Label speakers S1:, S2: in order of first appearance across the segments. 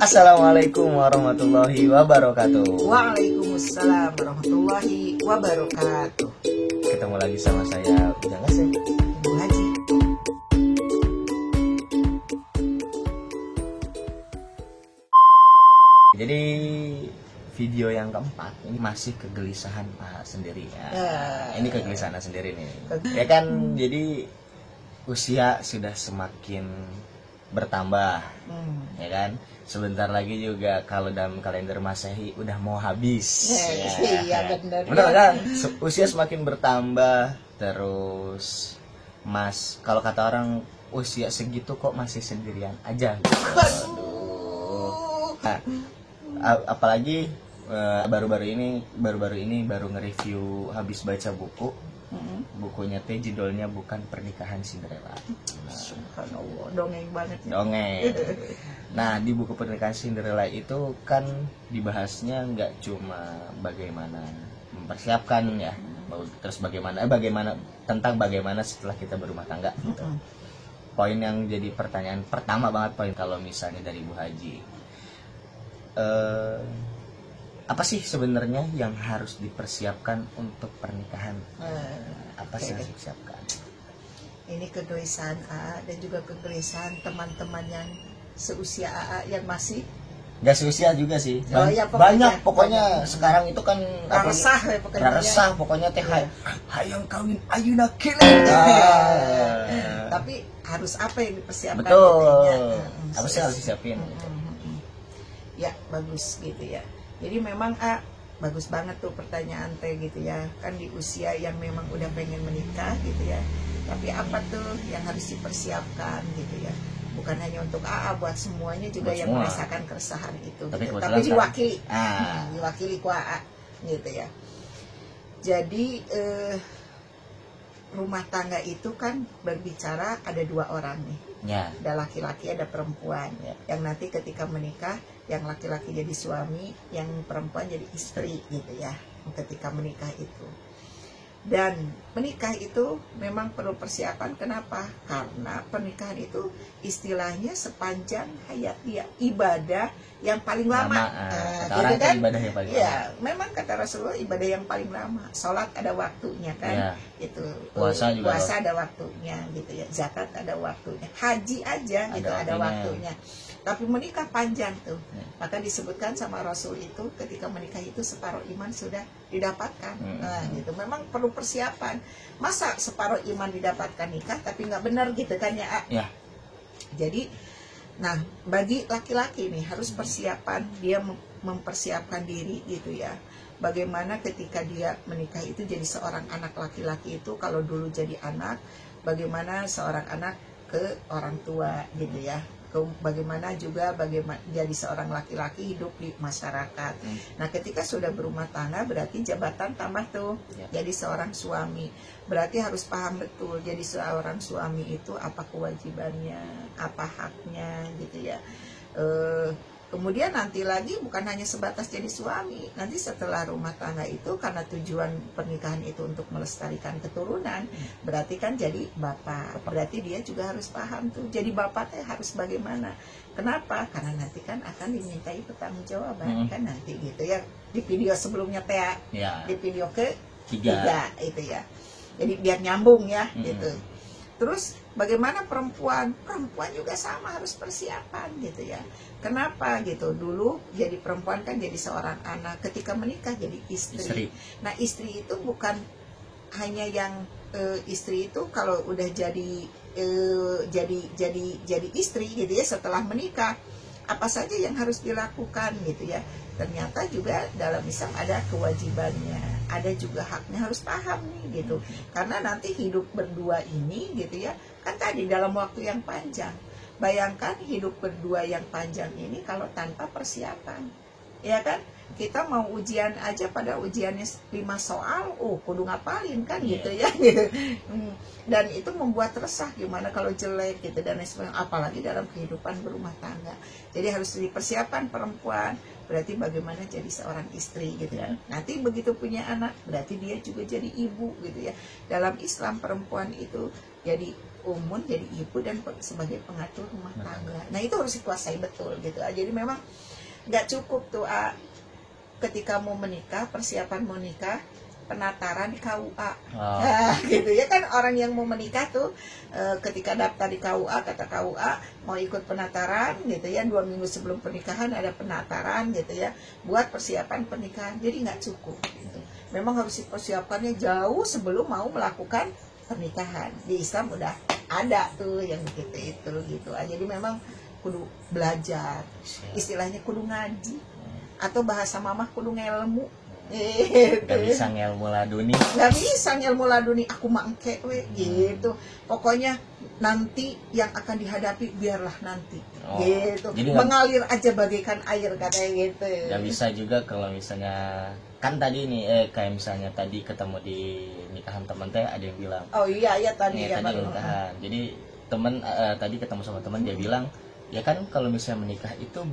S1: Assalamualaikum warahmatullahi wabarakatuh.
S2: Waalaikumsalam warahmatullahi wabarakatuh.
S1: Ketemu lagi sama saya Ujang Asep,
S2: Ibu Haji.
S1: Jadi video yang keempat ini masih kegelisahan sendiri ya. Ini kegelisahan sendiri nih. Ya kan, jadi usia sudah semakin bertambah, ya kan. Sebentar lagi juga kalau dalam kalender Masehi udah mau habis.
S2: Iya benar.
S1: Benar kan? Usia semakin bertambah terus, Mas. Kalau kata orang usia segitu kok masih sendirian aja. Aduh. Nah, apalagi baru-baru ini baru nge-review habis baca buku. Bukunya teh judulnya bukan Pernikahan Cinderella.
S2: Subhanallah, dongeng banget ya.
S1: Dongeng. Nah, di buku Pernikahan Cinderella itu kan dibahasnya nggak cuma bagaimana mempersiapkan ya, terus bagaimana tentang bagaimana setelah kita berumah tangga gitu. Poin yang jadi pertanyaan pertama banget, poin kalau misalnya dari Bu Haji, apa sih sebenarnya yang harus dipersiapkan untuk pernikahan? Apa sih yang harus dipersiapkan?
S2: Ini kegelisahan AA dan juga kegelisahan teman-teman yang seusia AA yang masih
S1: Gak seusia juga sih.
S2: ya,
S1: Banyak pokoknya sekarang itu kan
S2: resah ya pokoknya.
S1: Resah pokoknya teh hayang kawin ayeuna kene.
S2: Tapi harus apa yang dipersiapkan?
S1: Betul.
S2: Gitu,
S1: Apa sih harus disiapin?
S2: Ya bagus gitu ya. Jadi memang bagus banget tuh pertanyaan teh gitu ya. Kan di usia yang memang udah pengen menikah gitu ya. Tapi apa tuh yang harus dipersiapkan gitu ya. Bukan hanya untuk AA, buat semuanya juga buat yang semua merasakan keresahan itu. Tapi diwakili. Diwakili ku AA gitu ya. Jadi rumah tangga itu kan berbicara ada dua orang nih.
S1: Ya.
S2: Ada laki-laki, ada perempuan. Ya. Yang nanti ketika menikah, yang laki-laki jadi suami, yang perempuan jadi istri gitu ya. Ketika menikah itu. Dan menikah itu memang perlu persiapan. Kenapa? Karena pernikahan itu istilahnya sepanjang hayat dia ibadah yang paling lama.
S1: Gitu kan? Ibadah yang paling lama.
S2: Memang kata Rasulullah ibadah yang paling lama. Sholat ada waktunya kan,
S1: ya.
S2: Itu
S1: puasa juga.
S2: Puasa ada waktunya gitu ya. Zakat ada waktunya. Haji aja gitu ada waktunya. Tapi menikah panjang tuh. Maka disebutkan sama Rasul itu ketika menikah itu separuh iman sudah didapatkan. Nah, gitu. Memang perlu persiapan. Masa separuh iman didapatkan nikah tapi nggak benar gitu kan ya?
S1: Ya.
S2: Jadi, nah bagi laki-laki nih harus persiapan. Dia mempersiapkan diri gitu ya. Bagaimana ketika dia menikah itu jadi seorang anak laki-laki itu kalau dulu jadi anak, bagaimana seorang anak ke orang tua gitu ya. Bagaimana juga jadi seorang laki-laki hidup di masyarakat. Nah ketika sudah berumah tangga berarti jabatan tambah tuh. Jadi seorang suami berarti harus paham betul. Jadi seorang suami itu apa kewajibannya, apa haknya gitu ya. Kemudian nanti lagi bukan hanya sebatas jadi suami. Nanti setelah rumah tangga itu karena tujuan pernikahan itu untuk melestarikan keturunan, berarti kan jadi bapak. Berarti dia juga harus paham tuh. Jadi bapaknya harus bagaimana. Kenapa? Karena nanti kan akan dimintai pertanggungjawaban kan nanti gitu ya. Di video sebelumnya teh ya. Di video ketiga itu ya. Jadi biar nyambung ya gitu. Terus bagaimana perempuan? Perempuan juga sama harus persiapan gitu ya. Kenapa gitu? Dulu jadi perempuan kan jadi seorang anak, ketika menikah jadi istri. Nah istri itu bukan hanya yang istri itu kalau udah jadi istri gitu ya setelah menikah, apa saja yang harus dilakukan gitu ya. Ternyata juga dalam Islam ada kewajibannya, ada juga haknya, harus paham nih gitu. Karena nanti hidup berdua ini gitu ya, kan tadi dalam waktu yang panjang. Bayangkan hidup berdua yang panjang ini kalau tanpa persiapan, ya kan? Kita mau ujian aja pada ujiannya 5 soal, kudu ngapalin kan gitu ya. Dan itu membuat resah gimana kalau jelek gitu dan sebagainya, apalagi dalam kehidupan berumah tangga. Jadi harus dipersiapkan perempuan, berarti bagaimana jadi seorang istri gitu ya. Nanti begitu punya anak, berarti dia juga jadi ibu gitu ya. Dalam Islam perempuan itu jadi Umun jadi ibu dan sebagai pengatur rumah tangga. Nah itu harus dikuasai betul gitu. Jadi memang nggak cukup tuh ketika mau menikah, persiapan mau nikah, penataran di KUA. Nah, gitu ya kan, orang yang mau menikah tuh ketika daftar di KUA, kata KUA mau ikut penataran gitu ya, 2 minggu sebelum pernikahan ada penataran gitu ya, buat persiapan pernikahan. Jadi nggak cukup gitu. Memang harus persiapannya jauh sebelum mau melakukan pernikahan. Di Islam udah ada tuh yang itu gitu. Jadi memang kudu belajar, istilahnya kudu ngaji, atau bahasa mamah kudu ngelmu.
S1: Gak bisa ngelmu laduni.
S2: Gak bisa ngelmu laduni, aku mangke we gitu. Pokoknya nanti yang akan dihadapi biarlah nanti. Gitu. Jadi mengalir aja bagaikan air katanya gitu.
S1: Gak bisa juga kalau misalnya kan tadi nih kayak misalnya tadi ketemu di nikahan temen teh ada yang bilang,
S2: oh iya tadi
S1: ya tadi nikahan. Jadi temen tadi ketemu sama temen dia bilang, ya kan kalau misalnya menikah itu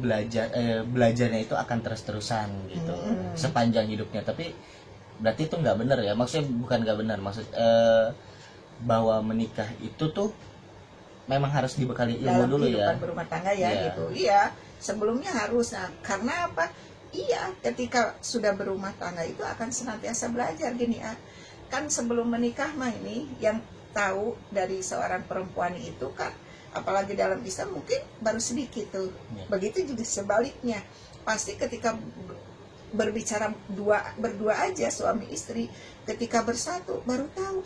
S1: belajarnya itu akan terus-terusan gitu sepanjang hidupnya. Tapi berarti itu nggak benar ya, maksudnya bukan nggak benar, maksud bahwa menikah itu tuh memang harus dibekali ilmu dulu ya,
S2: berumah tangga ya gitu. Iya, sebelumnya harus. Nah, karena apa? Iya, ketika sudah berumah tangga itu akan senantiasa belajar gini ya. Kan sebelum menikah mah ini yang tahu dari seorang perempuan itu kan, apalagi dalam Islam mungkin baru sedikit tuh. Begitu juga sebaliknya. Pasti ketika berbicara berdua aja suami istri, ketika bersatu baru tahu,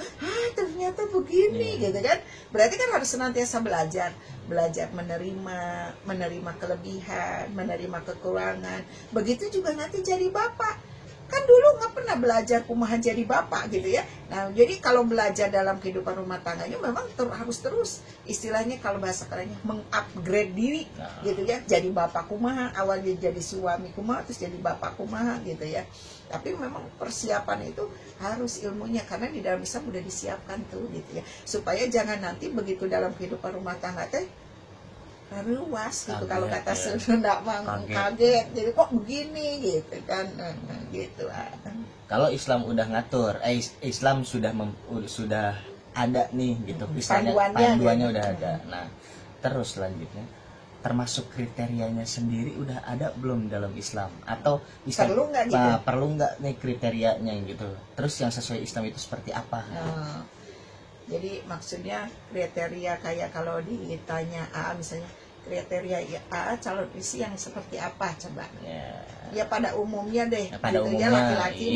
S2: ternyata begini gitu kan. Berarti kan harus senantiasa belajar menerima kelebihan, menerima kekurangan. Begitu juga nanti jadi bapak. Kan dulu nggak pernah belajar kumaha jadi bapak gitu ya. Nah jadi kalau belajar dalam kehidupan rumah tangganya memang harus terus, istilahnya kalau bahasa kerennya mengupgrade diri gitu ya. Jadi bapak kumaha, awalnya jadi suami kumaha, terus jadi bapak kumaha gitu ya. Tapi memang persiapan itu harus ilmunya, karena di dalam Islam udah disiapkan tuh gitu ya, supaya jangan nanti begitu dalam kehidupan rumah tangga teh luas gitu, kalau kata Sunda mah kaget, jadi kok begini gitu kan, gitu.
S1: Kalau Islam udah ngatur, Islam sudah ada nih gitu, misalnya panduannya udah ada. Nah terus selanjutnya, termasuk kriterianya sendiri udah ada belum dalam Islam, atau perlu nggak nih kriterianya gitu, terus yang sesuai Islam itu seperti apa?
S2: Jadi maksudnya kriteria kayak kalau ditanya misalnya kriteria calon istri yang seperti apa coba? Ya pada umumnya deh.
S1: Ya, pada
S2: gitu
S1: umumnya,
S2: ya, laki-laki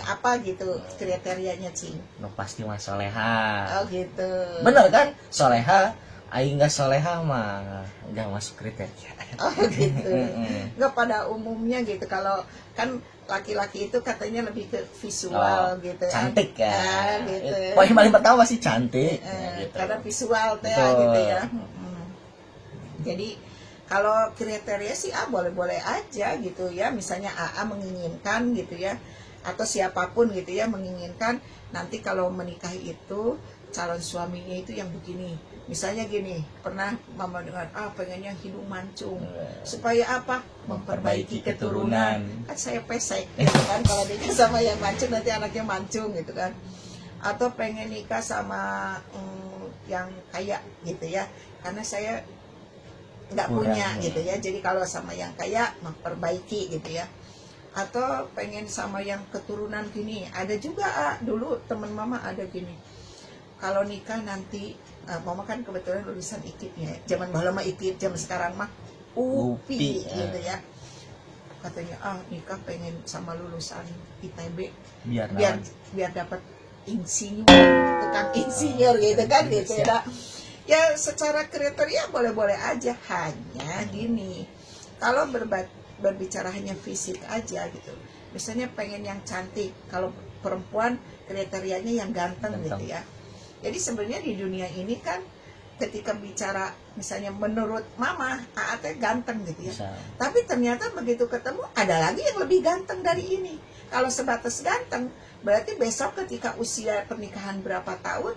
S2: apa gitu kriterianya Cing?
S1: Pasti mah soleha.
S2: Oh gitu.
S1: Bener kan? Soleha, aing nggak soleha mah nggak masuk kriteria.
S2: Oh gitu. Nggak pada umumnya gitu. Kalau kan laki-laki itu katanya lebih ke visual gitu,
S1: cantik ya,
S2: gitu.
S1: Poin paling pertama sih cantik, gitu.
S2: Karena visual teh gitu ya. Jadi kalau kriteria sih boleh-boleh aja gitu ya. Misalnya AA menginginkan gitu ya, atau siapapun gitu ya menginginkan nanti kalau menikahi itu calon suaminya itu yang begini. Misalnya gini, pernah mama dengar, pengennya hidung mancung. Supaya apa? Memperbaiki keturunan. Kan saya pesek gitu kan, kalau nikah sama yang mancung nanti anaknya mancung gitu kan. Atau pengen nikah sama yang kaya gitu ya, karena saya nggak punya gitu ya. Jadi kalau sama yang kaya memperbaiki gitu ya. Atau pengen sama yang keturunan gini. Ada juga dulu temen mama ada gini, kalau nikah nanti mama kan kebetulan lulusan IKIP ya, zaman bahala mah IKIP, zaman sekarang mah UPI gitu ya. Katanya nikah pengen sama lulusan ITB biar dapat insinyur, tukang insinyur gitu kan gitu ya. Ya secara kriteria boleh-boleh aja, hanya gini, kalau berbicara hanya fisik aja gitu, misalnya pengen yang cantik, kalau perempuan kriterianya yang ganteng gitu ya. Jadi sebenarnya di dunia ini kan ketika bicara misalnya menurut mama teh ganteng gitu ya. Tapi ternyata begitu ketemu ada lagi yang lebih ganteng dari ini. Kalau sebatas ganteng berarti besok ketika usia pernikahan berapa tahun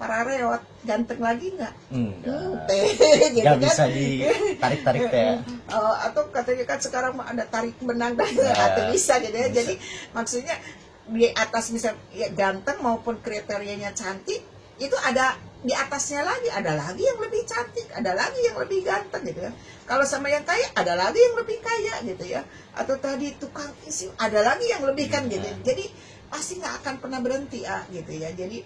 S2: para reot ganteng lagi nggak?
S1: Gitu nggak kan? Bisa ditarik-tarik teh.
S2: Atau katanya kan sekarang ada tarik benang dan nggak bisa gitu ya. Jadi maksudnya di atas misalnya ya, ganteng maupun kriterianya cantik itu ada di atasnya lagi ada lagi yang lebih cantik, ada lagi yang lebih ganteng gitu kan. Kalau sama yang kaya ada lagi yang lebih kaya gitu ya. Atau tadi tukang isi ada lagi yang lebih kan gitu. Jadi pasti nggak akan pernah berhenti gitu ya. Jadi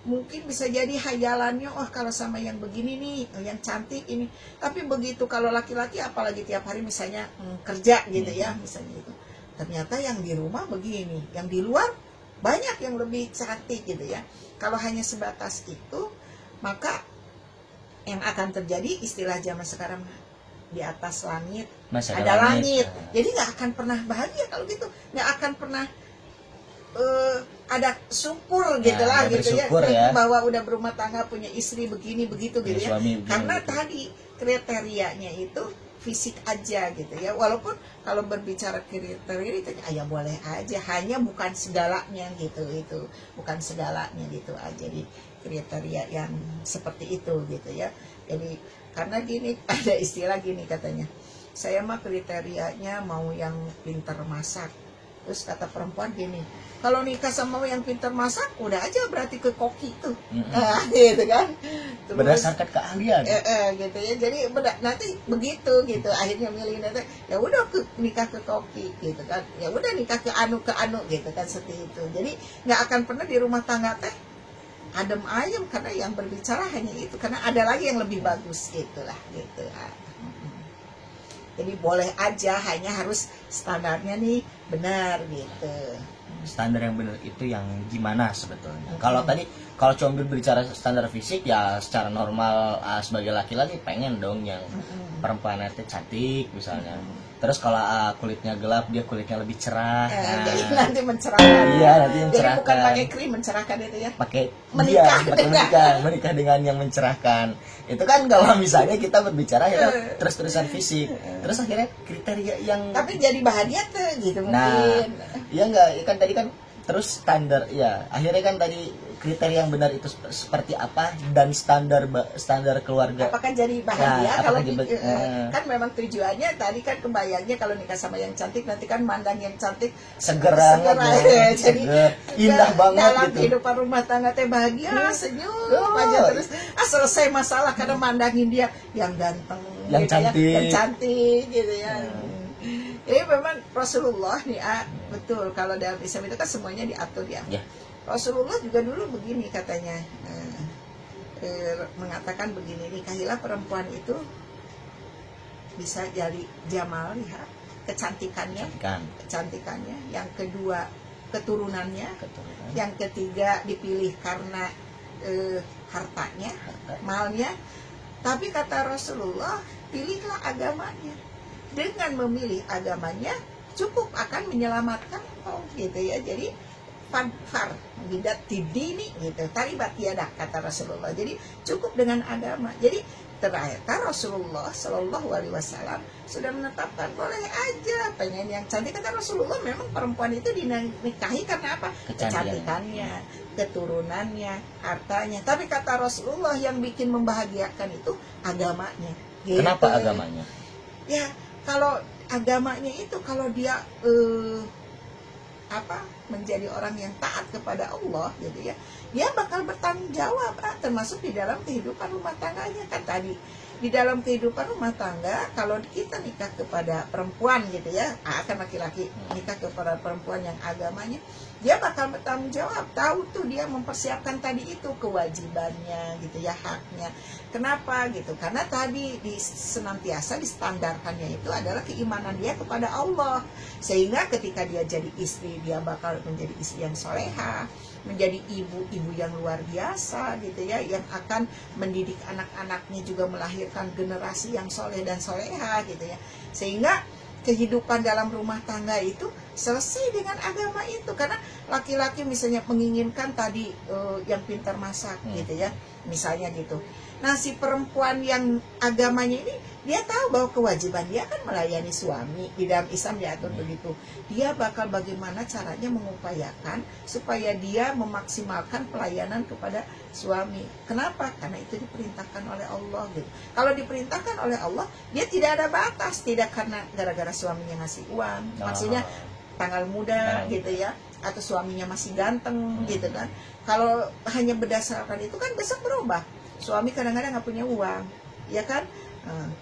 S2: mungkin bisa jadi hayalannya, oh kalau sama yang begini nih, yang cantik ini. Tapi begitu kalau laki-laki apalagi tiap hari misalnya kerja gitu ya, misalnya itu. Ternyata yang di rumah begini, yang di luar banyak yang lebih cantik gitu ya. Kalau hanya sebatas itu, maka yang akan terjadi istilah zaman sekarang, di atas langit ada langit. Jadi nggak akan pernah bahagia kalau gitu, nggak akan pernah ada syukur gitulah gitu ya, bahwa udah berumah tangga, punya istri begini begitu gitu ya. Karena tadi kriterianya itu fisik aja gitu ya. Walaupun kalau berbicara kriteria itu ya boleh aja, hanya bukan segalanya gitu, itu bukan segalanya gitu aja di kriteria yang seperti itu gitu ya. Jadi karena gini, ada istilah gini katanya, saya mah kriterianya mau yang pintar masak. Terus kata perempuan gini, kalau nikah sama yang pintar masak, udah aja berarti ke koki tuh, gitu kan. Terus,
S1: berdasarkan keahlian.
S2: Gitu ya. Jadi nanti begitu gitu. Akhirnya milih nanti, ya udah nikah ke koki, gitu kan. Ya udah nikah ke anu gitu kan, seperti itu. Jadi nggak akan pernah di rumah tangga teh adem ayem karena yang berbicara hanya itu. Karena ada lagi yang lebih bagus gitulah, gitu. Jadi boleh aja, hanya harus standarnya nih benar gitu.
S1: Standar yang benar itu yang gimana sebetulnya? Kalau tadi kalau cuma berbicara standar fisik ya secara normal sebagai laki-laki pengen dong yang perempuan itu cantik misalnya. Terus kalau kulitnya gelap, dia kulitnya lebih cerah.
S2: Jadi nanti mencerahkan.
S1: Iya, nanti mencerahkan.
S2: Jadi bukan pakai krim mencerahkan itu ya.
S1: Pakai
S2: menikah
S1: dengan yang mencerahkan. Itu kan kalau misalnya kita berbicara ya terus-terusan fisik. Terus akhirnya kriteria yang
S2: tapi jadi bahagia tuh gitu mungkin.
S1: Iya enggak, kan tadi kan terus standar ya. Akhirnya kan tadi kriteria yang benar itu seperti apa dan standar keluarga.
S2: Apakah jadi bahagia kalau kan memang tujuannya tadi kan kebayangnya kalau nikah sama yang cantik nanti kan mandang yang cantik
S1: segera
S2: jadi
S1: indah banget
S2: dalam
S1: gitu.
S2: Kehidupan rumah tangga teh bahagia, senyum aja terus selesai masalah karena mandangin dia yang ganteng,
S1: yang
S2: gitu
S1: cantik,
S2: yang cantik gitu ya. Jadi memang Rasulullah nih betul kalau dalam Islam itu kan semuanya diatur ya. Rasulullah juga dulu begini katanya, mengatakan begini, nikahilah perempuan itu bisa jadi jamal, lihat kecantikannya, yang kedua keturunannya, yang ketiga dipilih karena hartanya, malnya. Tapi kata Rasulullah, pilihlah agamanya. Dengan memilih agamanya cukup akan menyelamatkan gitu ya. Jadi far bidat tidini gitu, taribat tiada kata Rasulullah. Jadi cukup dengan agama. Jadi ternyata Rasulullah Shallallahu Alaihi Wasallam sudah menetapkan boleh aja pengen yang cantik. Kata Rasulullah memang perempuan itu dinikahi karena apa? Kecantikannya, keturunannya, hartanya. Tapi kata Rasulullah yang bikin membahagiakan itu agamanya. Gitu.
S1: Kenapa agamanya?
S2: Ya kalau agamanya itu kalau dia menjadi orang yang taat kepada Allah gitu ya, dia bakal bertanggung jawab termasuk di dalam kehidupan rumah tangganya. Kan tadi di dalam kehidupan rumah tangga kalau kita nikah kepada perempuan gitu ya, kan laki-laki nikah kepada perempuan yang agamanya, dia bakal bertanggung jawab, tahu tuh dia mempersiapkan tadi itu kewajibannya gitu ya, haknya. Kenapa gitu? Karena tadi senantiasa distandarkannya itu adalah keimanan dia kepada Allah. Sehingga ketika dia jadi istri, dia bakal menjadi istri yang soleha, menjadi ibu yang luar biasa gitu ya, yang akan mendidik anak-anaknya juga melahirkan generasi yang soleh dan soleha gitu ya. Sehingga kehidupan dalam rumah tangga itu selesai dengan agama itu. Karena laki-laki misalnya menginginkan tadi yang pintar masak gitu ya, misalnya gitu. Nah si perempuan yang agamanya ini, dia tahu bahwa kewajiban dia kan melayani suami. Di dalam Islam diatur begitu. Dia bakal bagaimana caranya mengupayakan supaya dia memaksimalkan pelayanan kepada suami. Kenapa? Karena itu diperintahkan oleh Allah gitu. Kalau diperintahkan oleh Allah, dia tidak ada batas. Tidak karena gara-gara suaminya ngasih uang, maksudnya tanggal muda gitu ya, atau suaminya masih ganteng gitu kan. Kalau hanya berdasarkan itu kan besok berubah. suami kadang-kadang nggak punya uang, ya kan?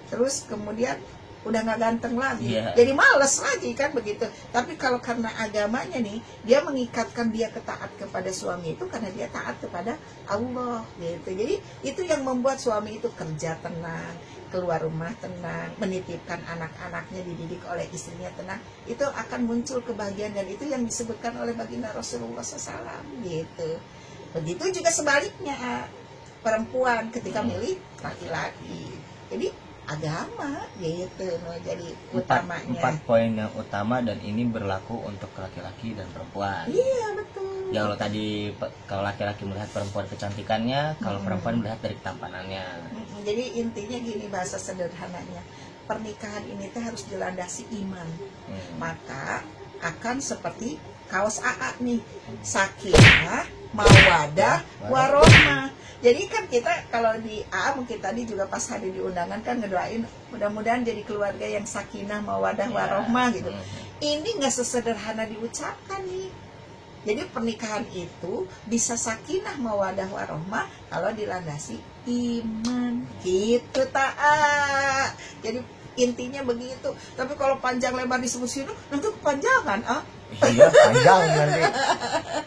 S2: Terus kemudian udah nggak ganteng lagi, jadi males lagi kan begitu. Tapi kalau karena agamanya nih, dia mengikatkan dia taat kepada suami itu karena dia taat kepada Allah gitu. Jadi itu yang membuat suami itu kerja tenang, keluar rumah tenang, menitipkan anak-anaknya dididik oleh istrinya tenang, itu akan muncul kebahagiaan, dan itu yang disebutkan oleh baginda Rasulullah SAW gitu. Begitu juga sebaliknya, perempuan ketika milih laki-laki. Jadi agama gitu jadi utamanya.
S1: 4 poin yang utama, dan ini berlaku untuk laki-laki dan perempuan.
S2: Iya betul.
S1: Ya kalau tadi kalau laki-laki melihat perempuan kecantikannya, kalau perempuan melihat dari ketampanannya.
S2: Jadi intinya gini, bahasa sederhananya, pernikahan ini tuh harus dilandasi iman. Maka akan seperti kaos AA nih, sakinah, mawadah, warohmah. Jadi kan kita kalau di AA mungkin tadi juga pas hadir di undangan kan ngedoain mudah-mudahan jadi keluarga yang sakinah, mawadah, warohmah gitu. Ini nggak sesederhana diucapkan nih. Jadi pernikahan itu bisa sakinah, mawadah, warohmah kalau dilandasi iman gitu taat. Jadi intinya begitu. Tapi kalau panjang lebar disebut nanti kepanjangan.
S1: Iya, panjang nanti.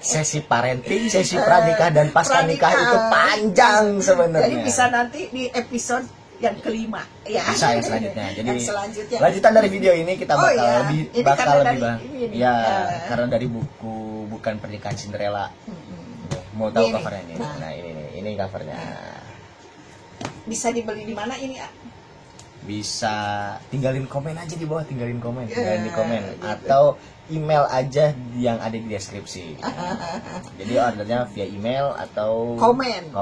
S1: Sesi parenting, sesi pranikah dan pasca nikah itu panjang sebenarnya.
S2: Jadi bisa nanti di episode yang kelima ya.
S1: Bisa yang selanjutnya. Jadi
S2: yang selanjutnya.
S1: Lanjutan dari video ini kita bakal lebih
S2: ini.
S1: Karena dari buku Bukan Pernikahan Cinderella. Mau tahu covernya ini? Nah, ini covernya.
S2: Bisa dibeli di mana ini?
S1: Bisa tinggalin komen aja di bawah, tinggalin komen atau email aja yang ada di deskripsi. Jadi ordernya via email atau komen.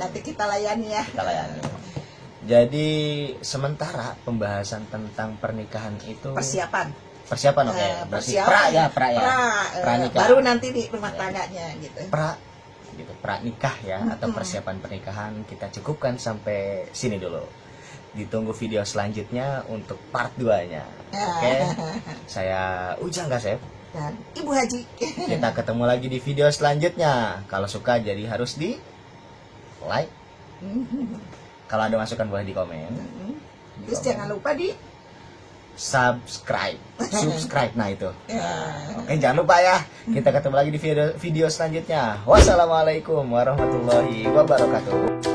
S2: Nanti kita layani ya.
S1: Jadi sementara pembahasan tentang pernikahan itu persiapan, oke. Berarti pranikah.
S2: Baru nanti di rumah tangganya gitu.
S1: Pranikah ya, atau persiapan pernikahan kita cukupkan sampai sini dulu. Ditunggu video selanjutnya untuk part 2-nya. Oke. Saya Ujang Gasep
S2: dan Ibu Haji.
S1: Kita ketemu lagi di video selanjutnya. Kalau suka jadi harus di like. Kalau ada masukan boleh di komen.
S2: Terus jangan lupa di
S1: subscribe. Nah itu. Oke, jangan lupa ya. Kita ketemu lagi di video selanjutnya. Wassalamualaikum warahmatullahi wabarakatuh.